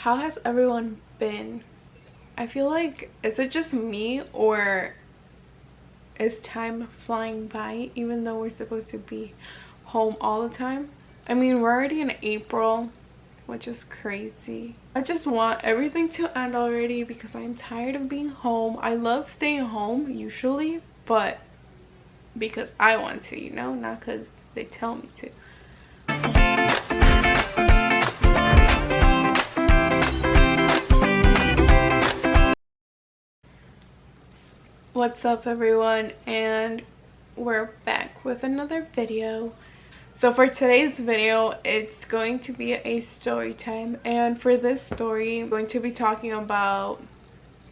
How has everyone been? I feel like, is it just me, or is time flying by even though we're supposed to be home all the time? I mean, we're already in April, which is crazy. I just want everything to end already because I'm tired of being home. I love staying home usually, but because I want to, you know, not because they tell me to. What's up everyone, and we're back with another video. So for today's video, it's going to be a story time, and for this story I'm going to be talking about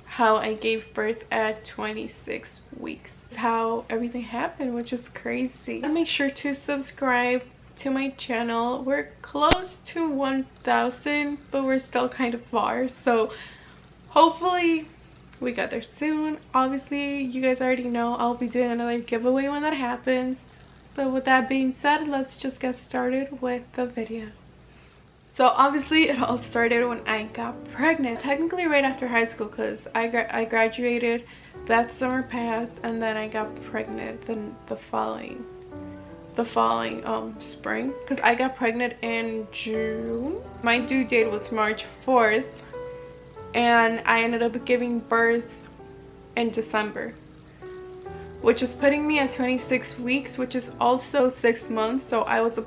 how I gave birth at 26 weeks, how everything happened, which is crazy. Make sure to subscribe to my channel. We're close to 1,000, but we're still kind of far, so hopefully we got there soon. Obviously, you guys already know I'll be doing another giveaway when that happens. So with that being said, let's just get started with the video. So obviously it all started when I got pregnant, technically right after high school, because I graduated, that summer passed, and then I got pregnant the following spring, because I got pregnant in June. My due date was March 4th, and I ended up giving birth in December, which is putting me at 26 weeks, which is also 6 months. So I was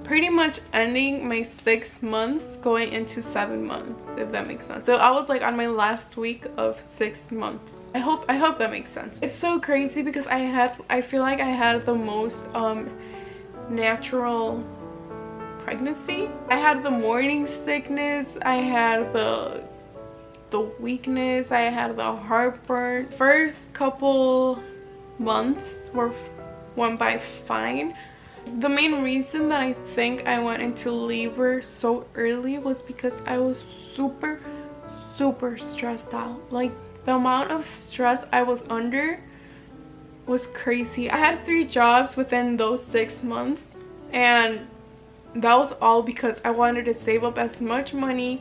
pretty much ending my 6 months going into 7 months, if that makes sense. So I was like on my last week of 6 months. I hope that makes sense. It's so crazy because I feel like I had the most natural pregnancy. I had the morning sickness, I had the weakness, I had the heartburn. First couple months went by fine. The main reason that I think I went into labor so early was because I was super stressed out. Like, the amount of stress I was under was crazy. I had 3 jobs within those 6 months, and that was all because I wanted to save up as much money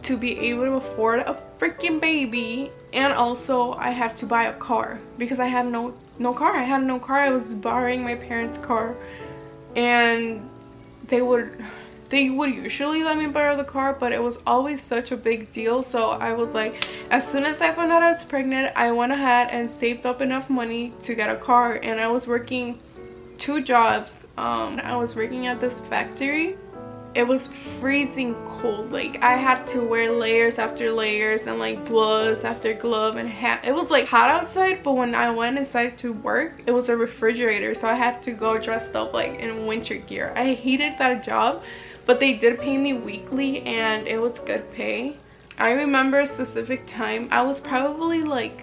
to be able to afford a freaking baby, and also I had to buy a car because I had no car. I was borrowing my parents' car, and they would usually let me borrow the car, but it was always such a big deal. So I was like, as soon as I found out I was pregnant, I went ahead and saved up enough money to get a car. And I was working 2 jobs. I was working at this factory. It was freezing cold. Like, I had to wear layers after layers and like gloves after glove and hat. It was like hot outside, but when I went inside to work, it was a refrigerator, so I had to go dressed up like in winter gear. I hated that job, but they did pay me weekly and it was good pay. I remember a specific time. I was probably like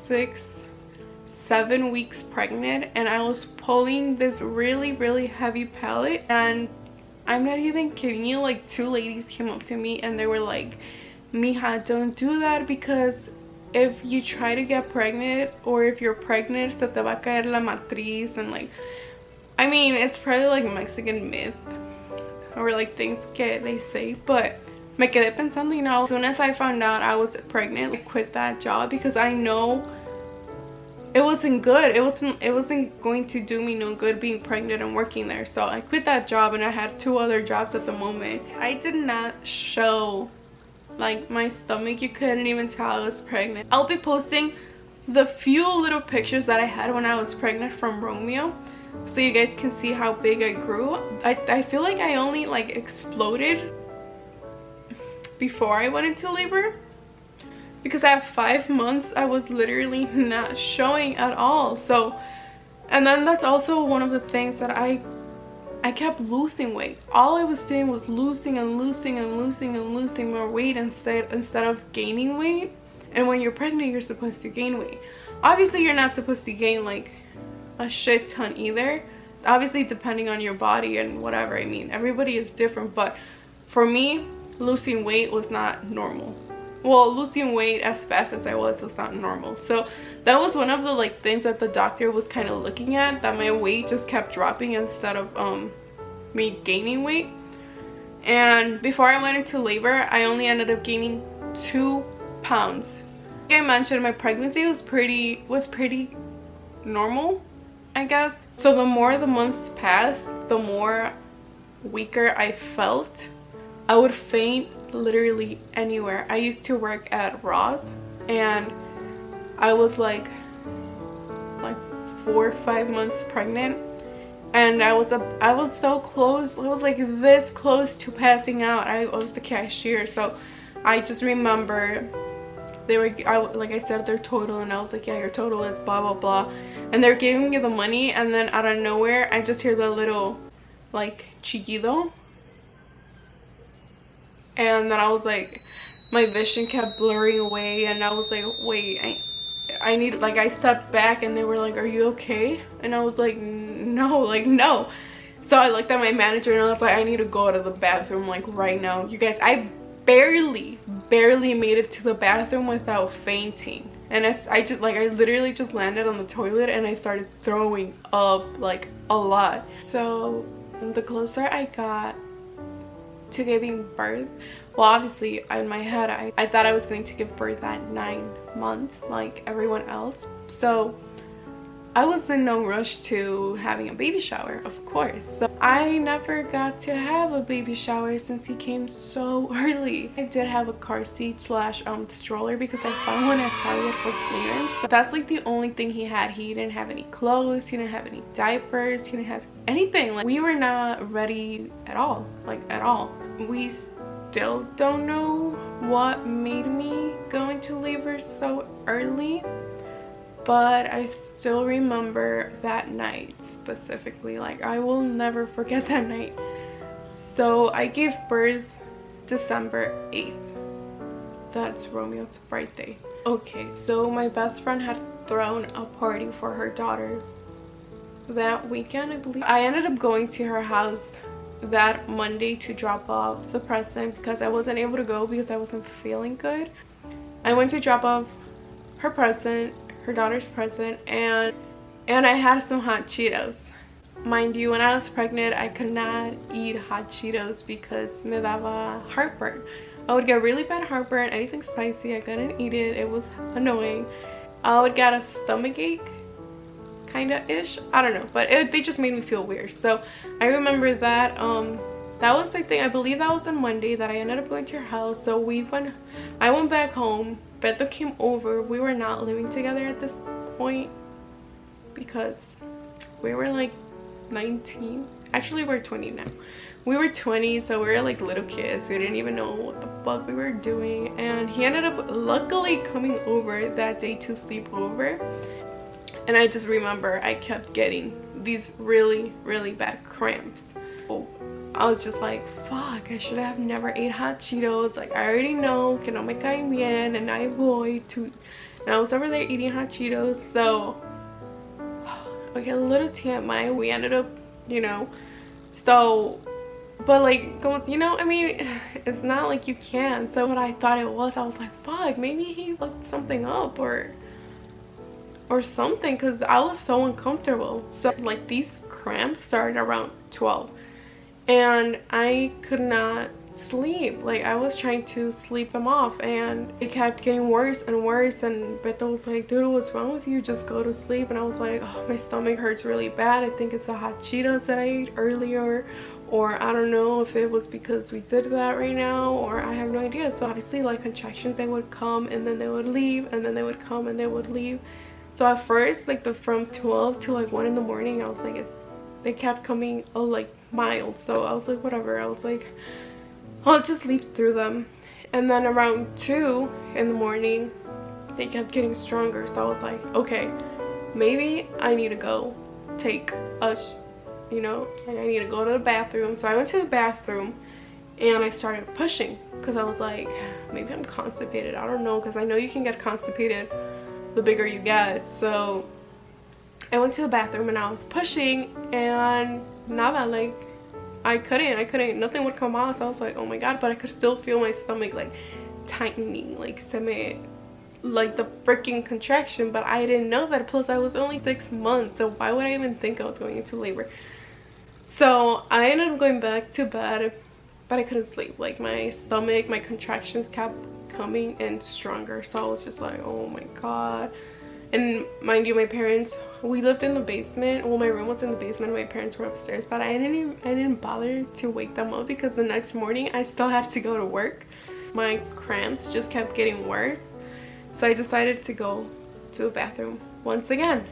6-7 weeks pregnant, and I was pulling this really heavy pallet, and I'm not even kidding you, like 2 ladies came up to me and they were like, "Mija, don't do that, because if you try to get pregnant, or if you're pregnant, se te va a caer la matriz." And like, I mean, it's probably like Mexican myth or like things que they say, but me quedé pensando, you know, as soon as I found out I was pregnant, I quit that job because I know it wasn't good. It wasn't going to do me no good being pregnant and working there. So I quit that job, and I had 2 other jobs at the moment. I did not show like my stomach. You couldn't even tell I was pregnant. I'll be posting the few little pictures that I had when I was pregnant from Romeo, so you guys can see how big I grew. I feel like I only like exploded before I went into labor, because at 5 months I was literally not showing at all. So, and then that's also one of the things that I kept losing weight. All I was doing was losing more weight instead of gaining weight. And when you're pregnant, you're supposed to gain weight. Obviously, you're not supposed to gain like a shit ton either, obviously depending on your body and whatever. I mean, everybody is different, but for me, losing weight was not normal. Well, losing weight as fast as I was not normal. So that was one of the like things that the doctor was kind of looking at, that my weight just kept dropping instead of me gaining weight. And before I went into labor, I only ended up gaining 2 pounds. Like I mentioned, my pregnancy was pretty normal, I guess. So the more the months passed, the more weaker I felt. I would faint literally anywhere. I used to work at Ross, and I was like 4 or 5 months pregnant, and I was so close. I was like this close to passing out. I was the cashier, so I just remember they were, like I said, their total, and I was like, yeah, your total is blah blah blah, and they're giving me the money, and then out of nowhere I just hear the little like chillido, and then I was like, my vision kept blurring away, and I was like, wait, I need, like, I stepped back, and they were like, are you okay? And I was like, no, like, no. So I looked at my manager, and I was like, I need to go to the bathroom, like, right now. You guys, I barely made it to the bathroom without fainting. And I literally just landed on the toilet, and I started throwing up, like, a lot. So the closer I got to giving birth, well, obviously in my head I thought I was going to give birth at 9 months like everyone else, so I was in no rush to having a baby shower, of course. So I never got to have a baby shower since he came so early. I did have a car seat slash stroller because I found one at Target for clearance. So that's like the only thing he had. He didn't have any clothes, he didn't have any diapers, he didn't have anything. Like, we were not ready at all, like at all. We still don't know what made me go into labor so early, but I still remember that night specifically. Like, I will never forget that night. So I gave birth December 8th. That's Romeo's birthday. Okay, so my best friend had thrown a party for her daughter that weekend, I believe. I ended up going to her house that Monday to drop off the present because I wasn't able to go because I wasn't feeling good. I went to drop off her present, her daughter's present, and I had some hot Cheetos. Mind you, when I was pregnant, I could not eat hot Cheetos because me daba heartburn. I would get really bad heartburn, anything spicy, I couldn't eat it. It was annoying. I would get a stomach ache, kinda ish, I don't know, but they just made me feel weird. So I remember that that was the thing. I believe that was on Monday that I ended up going to her house. So I went back home. Beto came over. We were not living together at this point because we were like 19. Actually, we're 20 now. We were 20, so we were like little kids. We didn't even know what the fuck we were doing, and he ended up luckily coming over that day to sleep over. And I just remember I kept getting these really bad cramps. Oh, I was just like, fuck, I should have never ate hot Cheetos. Like, I already know que no me caen bien, and I avoid to. And I was over there eating hot Cheetos. So, okay, a little TMI. We ended up, you know, so, but like, you know, I mean, it's not like you can. So what I thought it was, I was like, fuck, maybe he looked something up or something, because I was so uncomfortable. So like, these cramps started around 12 and I could not sleep. Like, I was trying to sleep them off and it kept getting worse and worse, and Beto was like, dude, what's wrong with you? Just go to sleep. And I was like, oh, my stomach hurts really bad. I think it's the hot Cheetos that I ate earlier, or I don't know if it was because we did that right now, or I have no idea. So obviously, like, contractions, they would come and then they would leave, and then they would come and they would leave. So at first, like, from 12 to like 1 in the morning, I was like, they kept coming, oh, like, mild. So I was like, whatever. I was like, I'll just sleep through them. And then around 2 in the morning, they kept getting stronger. So I was like, okay, maybe I need to go take a, you know, like, I need to go to the bathroom. So I went to the bathroom and I started pushing because I was like, maybe I'm constipated. I don't know, because I know you can get constipated the bigger you get. So I went to the bathroom and I was pushing, and nada, like, I couldn't, nothing would come out. So I was like, oh my god, but I could still feel my stomach like tightening, like like the freaking contraction. But I didn't know that. Plus, I was only 6 months, so why would I even think I was going into labor? So I ended up going back to bed but I couldn't sleep. Like my stomach, my contractions kept coming in stronger, so I was just like, oh my god. And mind you, my parents, we lived in the basement. Well, my room was in the basement, my parents were upstairs, but I didn't bother to wake them up because the next morning I still had to go to work. My cramps just kept getting worse, so I decided to go to the bathroom once again.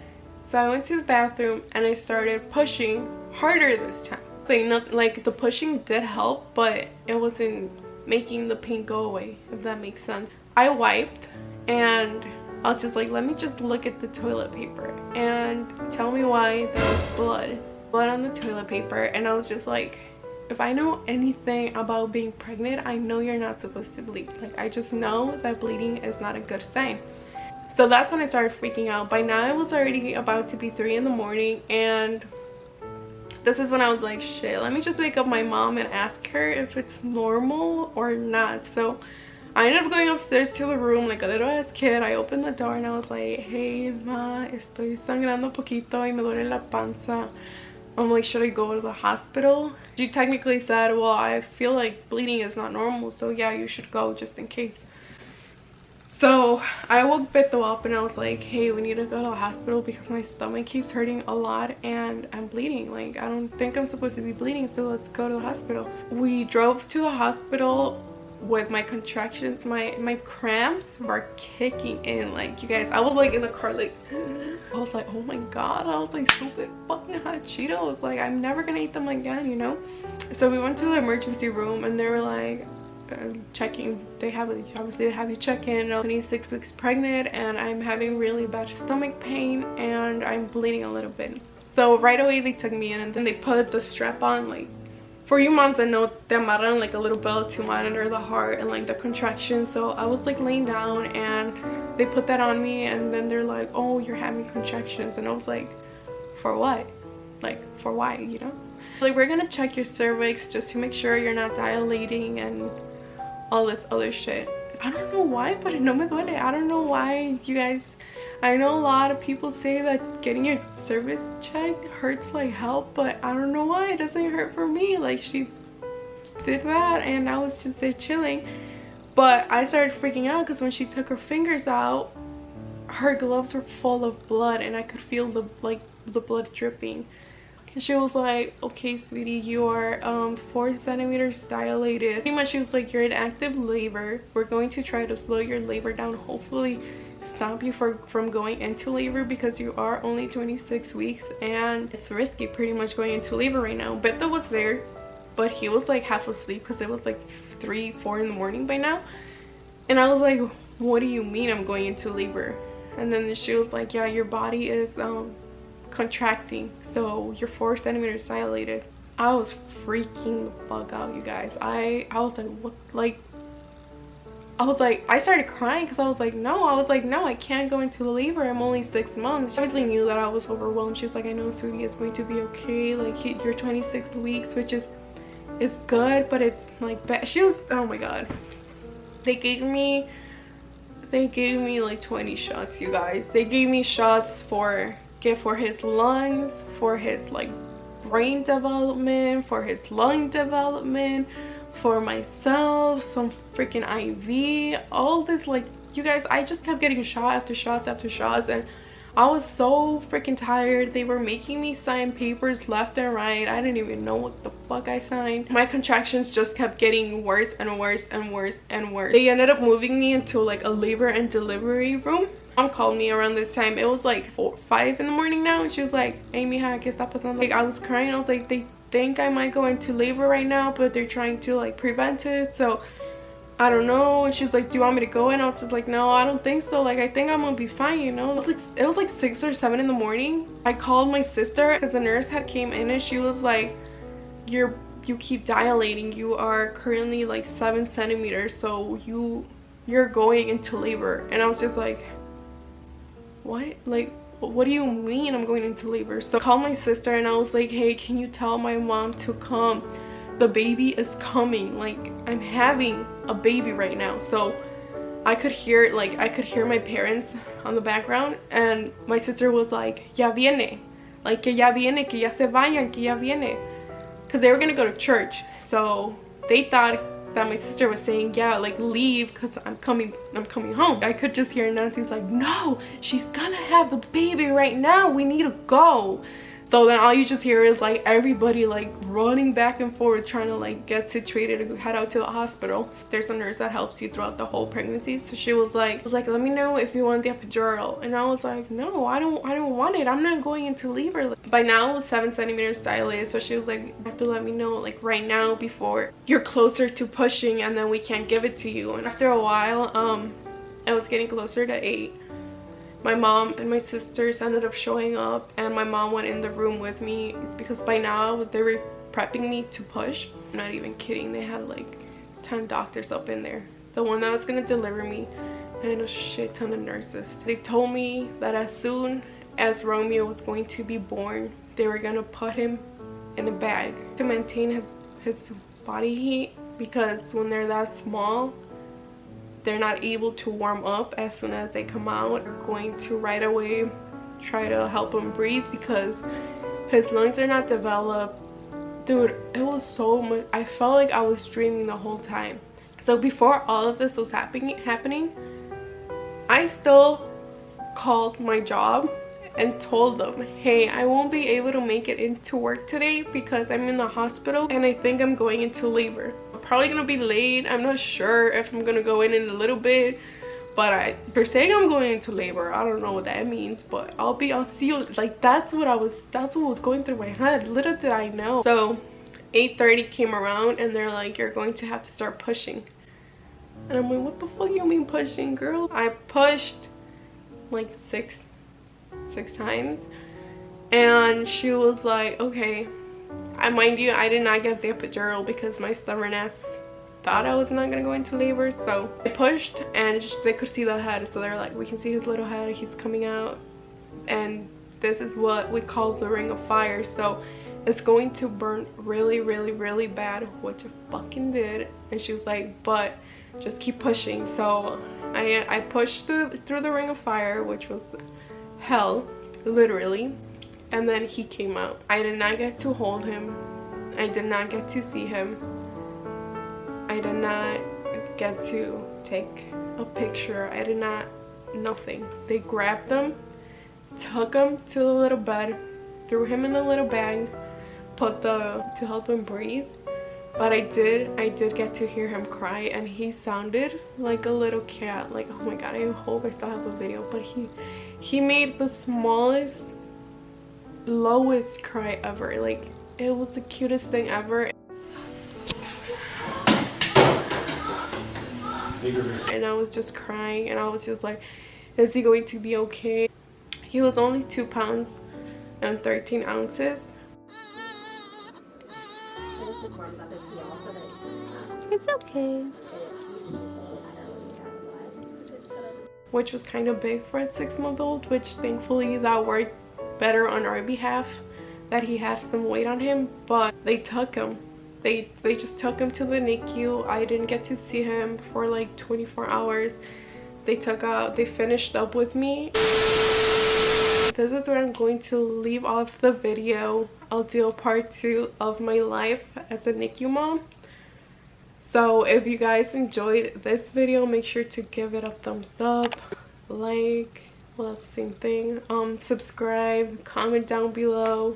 So I went to the bathroom and I started pushing harder this time. Like the pushing did help, but it wasn't making the pain go away, if that makes sense. I wiped and I was just like, let me just look at the toilet paper and tell me why there was blood on the toilet paper. And I was just like, if I know anything about being pregnant, I know you're not supposed to bleed. Like, I just know that bleeding is not a good sign. So that's when I started freaking out. By now it was already about to be 3 in the morning, and this is when I was like, shit, let me just wake up my mom and ask her if it's normal or not. So I ended up going upstairs to the room like a little ass kid. I opened the door and I was like, hey ma, estoy sangrando poquito y me duele la panza. I'm like, should I go to the hospital? She technically said, well, I feel like bleeding is not normal, so yeah, you should go just in case. So I woke Beto up and I was like, hey, we need to go to the hospital because my stomach keeps hurting a lot and I'm bleeding. Like, I don't think I'm supposed to be bleeding, so let's go to the hospital. We drove to the hospital with my contractions. My cramps were kicking in. Like, you guys, I was like in the car, like, I was like, oh my god, I was like, stupid fucking hot Cheetos. Like, I'm never gonna eat them again, you know? So we went to the emergency room and they were like, checking, they obviously have you check in. I'm 26 weeks pregnant and I'm having really bad stomach pain and I'm bleeding a little bit. So right away they took me in and then they put the strap on. Like, for you moms that know, they amarran like a little belt to monitor the heart and like the contractions. So I was like laying down and they put that on me, and then they're like, oh, you're having contractions. And I was like, for what? Like, for why, you know? Like, we're gonna check your cervix just to make sure you're not dilating and all this other shit. I don't know why, but no me duele. I don't know why, you guys. I know a lot of people say that getting your cervix checked hurts like hell, but I don't know why it doesn't hurt for me. Like, she did that and I was just there chilling. But I started freaking out because when she took her fingers out, her gloves were full of blood and I could feel the blood dripping. And she was like, okay sweetie, you are 4 centimeters dilated. Pretty much she was like, you're in active labor. We're going to try to slow your labor down, hopefully stop you from going into labor, because you are only 26 weeks and it's risky pretty much going into labor right now. Beto was there, but he was like half asleep because it was like 3-4 in the morning by now. And I was like, what do you mean I'm going into labor? And then she was like, yeah, your body is contracting, so you're 4 centimeters dilated. I was freaking the fuck out, you guys. I was like, what? Like, I started crying because I was like, no, I can't go into labor. I'm only 6 months. She obviously knew that I was overwhelmed. She's like, I know, sweetie, it's going to be okay. Like, you're 26 weeks, which is good, but it's like bad. She was, oh my god. They gave me like 20 shots, you guys. They gave me shots for his lungs, for his like brain development, for his lung development, for myself, some freaking IV, all this. Like, you guys, I just kept getting shot after shots after shots, and I was so freaking tired. They were making me sign papers left and right. I didn't even know what the fuck I signed. My contractions just kept getting worse and worse and worse and worse. They ended up moving me into like a labor and delivery room. Mom called me around this time. It was like 5 in the morning now, and she was like, hey mija, ¿qué está pasando? Like, I was crying. I was like, they think I might go into labor right now, but they're trying to like prevent it, so I don't know. And she was like, do you want me to go in? I was just like, no, I don't think so. Like, I think I'm gonna be fine, you know? It was like 6 or 7 in the morning. I called my sister because the nurse had came in and she was like, you keep dilating. You are currently like 7 centimeters, so you're going into labor. And I was just like, what? Like, what do you mean I'm going into labor? So I called my sister and I was like, hey, can you tell my mom to come? The baby is coming. Like, I'm having a baby right now. So I could hear my parents on the background, and my sister was like, ya viene, like, que ya viene, que ya se vayan, que ya viene, because they were gonna go to church. So they thought that my sister was saying, yeah, like leave because I'm coming home. I could just hear Nancy's like, no, she's gonna have the baby right now, we need to go. So then all you just hear is like everybody like running back and forth trying to like get situated to head out to the hospital. There's a nurse that helps you throughout the whole pregnancy, so she was like let me know if you want the epidural. And I was like, no, I don't want it, I'm not going into labor. By now it was 7 centimeters dilated, so she was like, you have to let me know like right now before you're closer to pushing, and then we can't give it to you. And after a while I was getting closer to 8. My mom and my sisters ended up showing up, and my mom went in the room with me because by now they were prepping me to push. I'm not even kidding, they had like 10 doctors up in there. The one that was gonna deliver me and a shit ton of nurses. They told me that as soon as Romeo was going to be born, they were gonna put him in a bag to maintain his body heat, because when they're that small they're not able to warm up as soon as they come out. They're going to right away try to help him breathe because his lungs are not developed. Dude, it was so much. I felt like I was dreaming the whole time. So before all of this was happening, I still called my job and told them, hey, I won't be able to make it into work today because I'm in the hospital and I think I'm going into labor. Probably gonna be late. I'm not sure if I'm gonna go in a little bit, but they're saying I'm going into labor. I don't know what that means, but I'll see you. Like that's what was going through my head. Little did I know. So 8:30 came around and they're like, you're going to have to start pushing. And I'm like, what the fuck you mean pushing, girl? I pushed like six times, and she was like, okay. Mind you, I did not get the epidural because my stubborn ass thought I was not gonna go into labor. So I pushed and they could see the head, so they're like, we can see his little head, he's coming out, and this is what we call the ring of fire. So it's going to burn really, really, really bad, which it fucking did. And she was like, but just keep pushing. So I pushed through the ring of fire, which was hell, literally. And then he came out. I did not get to hold him. I did not get to see him. I did not get to take a picture. I did not, nothing. They grabbed him, took him to the little bed, threw him in the little bag, to help him breathe. But I did get to hear him cry, and he sounded like a little cat. Like, oh my god, I hope I still have a video. But he made the smallest, lowest cry ever. Like, it was the cutest thing ever. And I was just crying, and I was just like, is he going to be okay? He was only 2 pounds and 13 ounces. It's okay. Which was kind of big for a 6-month-old, which thankfully that worked better on our behalf, that he had some weight on him. But they took him. They just took him to the NICU. I didn't get to see him for like 24 hours. They finished up with me. This is where I'm going to leave off the video. I'll do a part 2 of my life as a NICU mom. So if you guys enjoyed this video, make sure to give it a thumbs up, like, well, that's the same thing, subscribe, comment down below.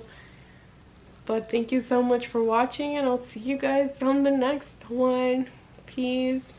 But thank you so much for watching, and I'll see you guys on the next one. Peace.